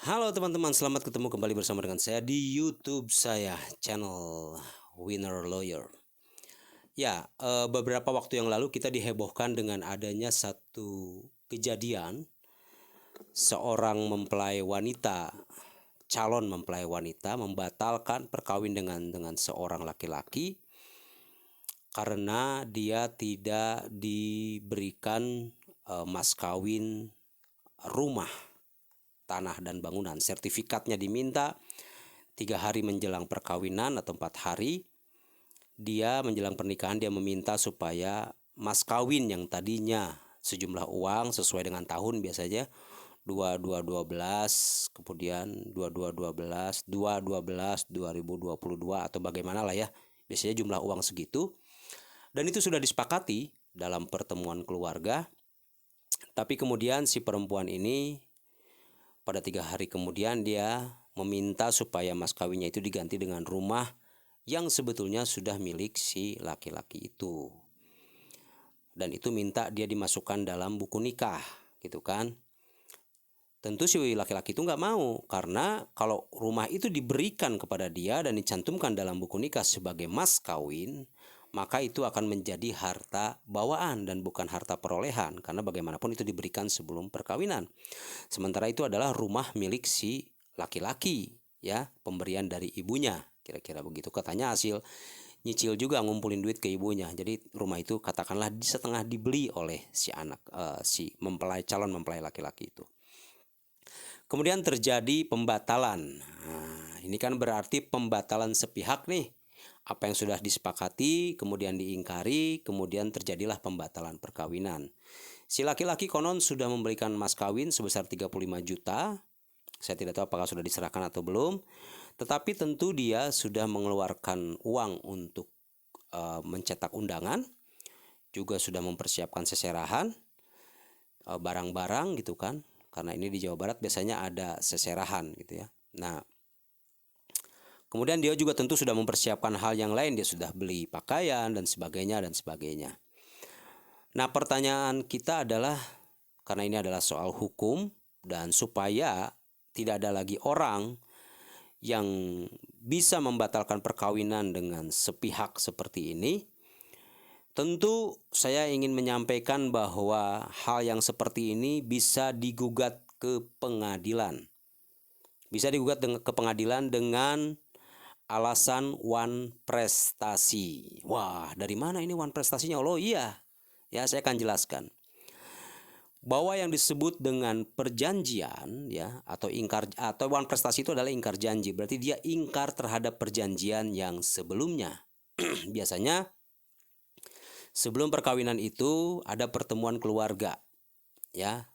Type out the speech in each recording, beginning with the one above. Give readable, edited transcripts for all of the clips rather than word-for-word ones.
Halo teman-teman, selamat ketemu kembali bersama dengan saya di YouTube saya, channel Winner Lawyer. Ya, beberapa waktu yang lalu kita dihebohkan dengan adanya satu kejadian seorang mempelai wanita, calon mempelai wanita membatalkan perkawinan dengan seorang laki-laki karena dia tidak diberikan mas kawin rumah, tanah dan bangunan. Sertifikatnya diminta 3 hari menjelang perkawinan atau 4 hari. Dia menjelang pernikahan dia meminta supaya mas kawin yang tadinya sejumlah uang sesuai dengan tahun biasanya 2212, kemudian 2212, 212, 2022 atau bagaimana lah ya. Biasanya jumlah uang segitu. Dan itu sudah disepakati dalam pertemuan keluarga. Tapi kemudian si perempuan ini pada 3 hari kemudian dia meminta supaya mas kawinnya itu diganti dengan rumah yang sebetulnya sudah milik si laki-laki itu. Dan itu minta dia dimasukkan dalam buku nikah gitu kan. Tentu si laki-laki itu nggak mau, karena kalau rumah itu diberikan kepada dia dan dicantumkan dalam buku nikah sebagai mas kawin, maka itu akan menjadi harta bawaan dan bukan harta perolehan, karena bagaimanapun itu diberikan sebelum perkawinan. Sementara itu adalah rumah milik si laki-laki, ya, pemberian dari ibunya, kira-kira begitu. Katanya hasil nyicil juga ngumpulin duit ke ibunya. Jadi rumah itu katakanlah setengah dibeli oleh si anak, si calon mempelai laki-laki itu. Kemudian terjadi pembatalan. Nah, ini kan berarti pembatalan sepihak nih. Apa yang sudah disepakati kemudian diingkari, kemudian terjadilah pembatalan perkawinan. Si laki-laki konon sudah memberikan mas kawin sebesar 35 juta. Saya tidak tahu apakah sudah diserahkan atau belum. Tetapi tentu dia sudah mengeluarkan uang untuk mencetak undangan, juga sudah mempersiapkan seserahan, barang-barang gitu kan. Karena ini di Jawa Barat biasanya ada seserahan gitu ya. Nah, kemudian dia juga tentu sudah mempersiapkan hal yang lain. Dia sudah beli pakaian dan sebagainya dan sebagainya. Nah, pertanyaan kita adalah, karena ini adalah soal hukum dan supaya tidak ada lagi orang yang bisa membatalkan perkawinan dengan sepihak seperti ini, tentu saya ingin menyampaikan bahwa hal yang seperti ini bisa digugat ke pengadilan. Bisa digugat ke pengadilan dengan alasan wan prestasi. Wah, dari mana ini wan prestasinya? Oh iya, ya saya akan jelaskan. Bahwa yang disebut dengan perjanjian ya atau ingkar atau wan prestasi itu adalah ingkar janji. Berarti dia ingkar terhadap perjanjian yang sebelumnya. Biasanya sebelum perkawinan itu ada pertemuan keluarga, ya.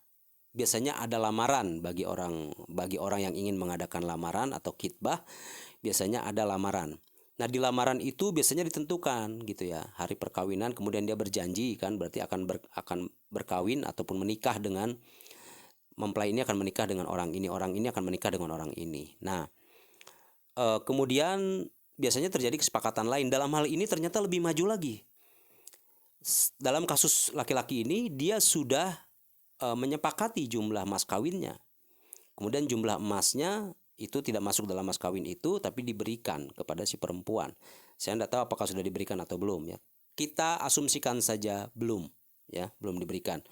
Biasanya ada lamaran bagi orang yang ingin mengadakan lamaran atau khitbah, biasanya ada lamaran. Nah, di lamaran itu biasanya ditentukan gitu ya, hari perkawinan, kemudian dia berjanji kan, berarti akan berkawin ataupun menikah dengan mempelai ini, akan menikah dengan orang ini akan menikah dengan orang ini. Nah, kemudian biasanya terjadi kesepakatan lain. Dalam hal ini ternyata lebih maju lagi. Dalam kasus laki-laki ini dia sudah menyepakati jumlah mas kawinnya. Kemudian jumlah emasnya itu tidak masuk dalam mas kawin itu, tapi diberikan kepada si perempuan. Saya tidak tahu apakah sudah diberikan atau belum ya. Kita asumsikan saja belum, ya, belum diberikan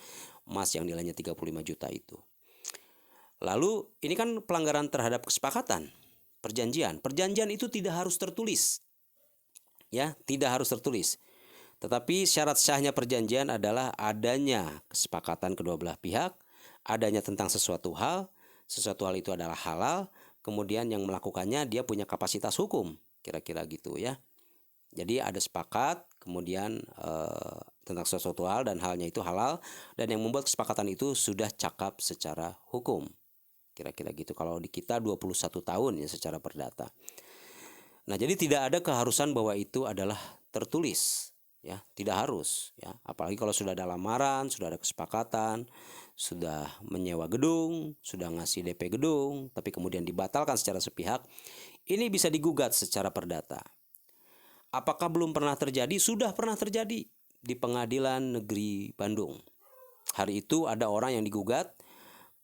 emas yang nilainya 35 juta itu. Lalu ini kan pelanggaran terhadap kesepakatan, perjanjian. Perjanjian itu tidak harus tertulis. Ya, tidak harus tertulis. Tetapi syarat sahnya perjanjian adalah adanya kesepakatan kedua belah pihak, adanya tentang sesuatu hal itu adalah halal, kemudian yang melakukannya dia punya kapasitas hukum, kira-kira gitu ya. Jadi ada sepakat, kemudian tentang sesuatu hal dan halnya itu halal, dan yang membuat kesepakatan itu sudah cakap secara hukum, kira-kira gitu. Kalau di kita 21 tahun ya secara perdata. Nah, jadi tidak ada keharusan bahwa itu adalah tertulis. Ya, tidak harus ya, apalagi kalau sudah ada lamaran, sudah ada kesepakatan, sudah menyewa gedung, sudah ngasih DP gedung, tapi kemudian dibatalkan secara sepihak, ini bisa digugat secara perdata. Apakah belum pernah terjadi? Sudah pernah terjadi di Pengadilan Negeri Bandung. Hari itu ada orang yang digugat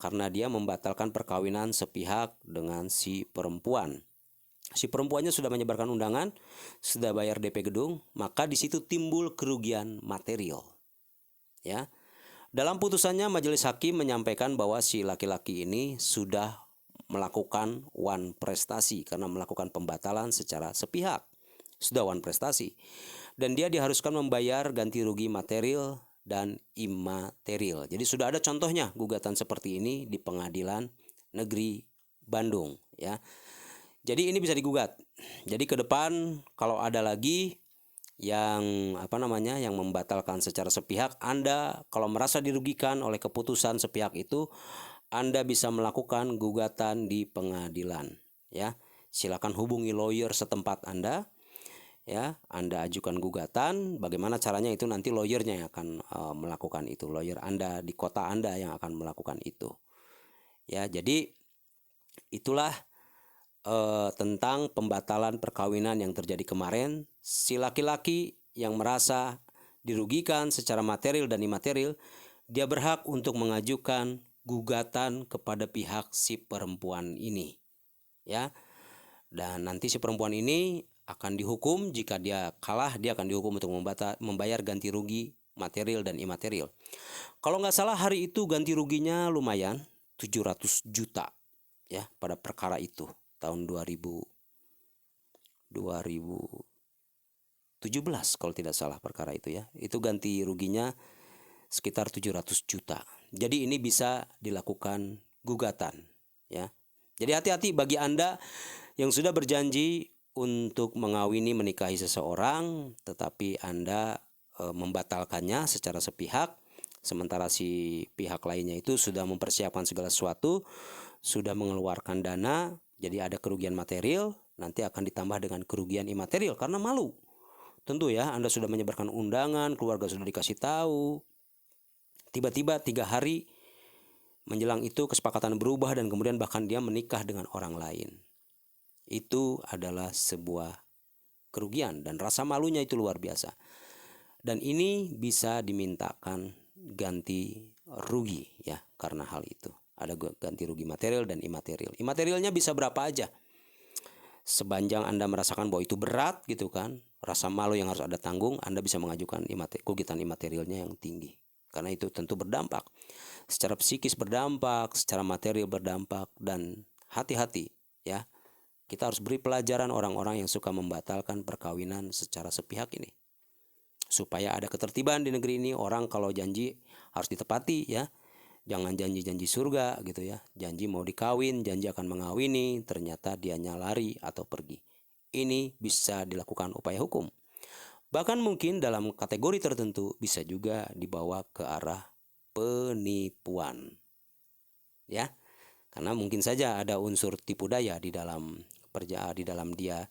karena dia membatalkan perkawinan sepihak dengan si perempuan. Si perempuannya sudah menyebarkan undangan, sudah bayar DP gedung, maka di situ timbul kerugian material. Ya. Dalam putusannya majelis hakim menyampaikan bahwa si laki-laki ini sudah melakukan wan prestasi karena melakukan pembatalan secara sepihak. Sudah wan prestasi. Dan dia diharuskan membayar ganti rugi material dan imaterial. Jadi sudah ada contohnya gugatan seperti ini di Pengadilan Negeri Bandung, ya. Jadi ini bisa digugat. Jadi ke depan kalau ada lagi yang yang membatalkan secara sepihak, Anda kalau merasa dirugikan oleh keputusan sepihak itu, Anda bisa melakukan gugatan di pengadilan, ya. Silakan hubungi lawyer setempat Anda, ya. Anda ajukan gugatan. Bagaimana caranya itu nanti lawyernya yang akan melakukan itu, lawyer Anda di kota Anda yang akan melakukan itu, ya. Jadi itulah tentang pembatalan perkawinan yang terjadi kemarin. Si laki-laki yang merasa dirugikan secara material dan imaterial, dia berhak untuk mengajukan gugatan kepada pihak si perempuan ini, ya. Dan nanti si perempuan ini akan dihukum. Jika dia kalah, dia akan dihukum untuk membayar ganti rugi material dan imaterial. Kalau nggak salah hari itu ganti ruginya lumayan, 700 juta, ya, pada perkara itu tahun 2017 kalau tidak salah perkara itu, ya. Itu ganti ruginya sekitar 700 juta. Jadi ini bisa dilakukan gugatan, ya. Jadi hati-hati bagi Anda yang sudah berjanji untuk mengawini, menikahi seseorang, tetapi Anda membatalkannya secara sepihak, sementara si pihak lainnya itu sudah mempersiapkan segala sesuatu, sudah mengeluarkan dana, jadi ada kerugian material, nanti akan ditambah dengan kerugian imaterial karena malu. Tentu ya, Anda sudah menyebarkan undangan, keluarga sudah dikasih tahu, tiba-tiba 3 hari menjelang itu kesepakatan berubah dan kemudian bahkan dia menikah dengan orang lain. Itu adalah sebuah kerugian dan rasa malunya itu luar biasa. Dan ini bisa dimintakan ganti rugi, ya, karena hal itu. Ada ganti rugi material dan imaterial. Imaterialnya bisa berapa aja. Sepanjang Anda merasakan bahwa itu berat gitu kan, rasa malu yang harus Anda tanggung, Anda bisa mengajukan gugatan imaterialnya yang tinggi. Karena itu tentu berdampak. Secara psikis berdampak, secara material berdampak, dan hati-hati, ya. Kita harus beri pelajaran orang-orang yang suka membatalkan perkawinan secara sepihak ini. Supaya ada ketertiban di negeri ini, orang kalau janji harus ditepati, ya. Jangan janji-janji surga gitu, ya. Janji mau dikawin, janji akan mengawini, ternyata dianya lari atau pergi. Ini bisa dilakukan upaya hukum. Bahkan mungkin dalam kategori tertentu bisa juga dibawa ke arah penipuan. Ya. Karena mungkin saja ada unsur tipu daya di dalam dia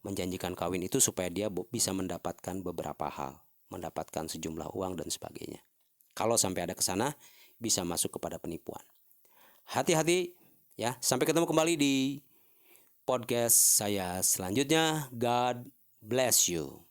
menjanjikan kawin itu supaya dia bisa mendapatkan beberapa hal, mendapatkan sejumlah uang dan sebagainya. Kalau sampai ada ke sana, bisa masuk kepada penipuan. Hati-hati, ya. Sampai ketemu kembali di podcast saya selanjutnya. God bless you.